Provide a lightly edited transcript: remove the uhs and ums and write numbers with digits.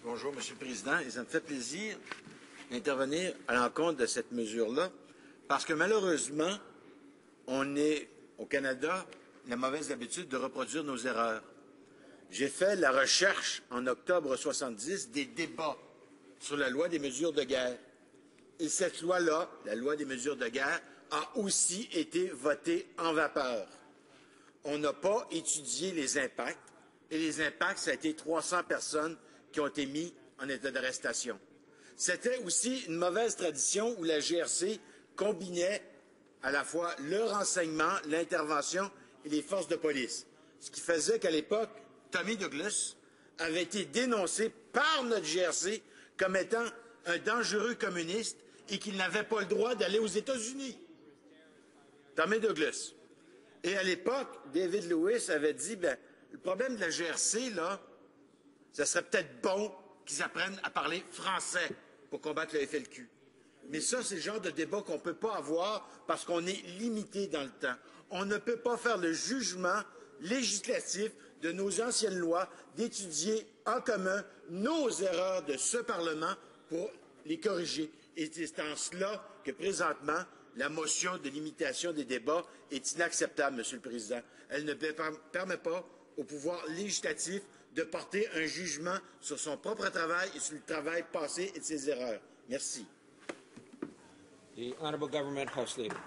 Bonjour, Monsieur le Président, et ça me fait plaisir d'intervenir à l'encontre de cette mesure-là, parce que malheureusement, on est au Canada la mauvaise habitude de reproduire nos erreurs. J'ai fait la recherche en octobre 70 des débats sur la loi des mesures de guerre. Et cette loi-là, la loi des mesures de guerre, a aussi été votée en vapeur. On n'a pas étudié les impacts, et les impacts, ça a été 300 personnes qui ont été mises en état d'arrestation. C'était aussi une mauvaise tradition où la GRC combinait à la fois le renseignement, l'intervention et les forces de police. Ce qui faisait qu'à l'époque, Tommy Douglas avait été dénoncé par notre GRC comme étant un dangereux communiste et qu'il n'avait pas le droit d'aller aux États-Unis. Tommy Douglas. Et à l'époque, David Lewis avait dit, le problème de la GRC, là, ça serait peut-être bon qu'ils apprennent à parler français pour combattre le FLQ. Mais ça, c'est le genre de débat qu'on ne peut pas avoir parce qu'on est limité dans le temps. On ne peut pas faire le jugement législatif de nos anciennes lois, d'étudier en commun nos erreurs de ce Parlement pour les corriger. Et c'est en cela que, présentement, la motion de limitation des débats est inacceptable, Monsieur le Président. Elle ne permet pas au pouvoir législatif de porter un jugement sur son propre travail et sur le travail passé et de ses erreurs. Merci. The Honourable Government House Leader.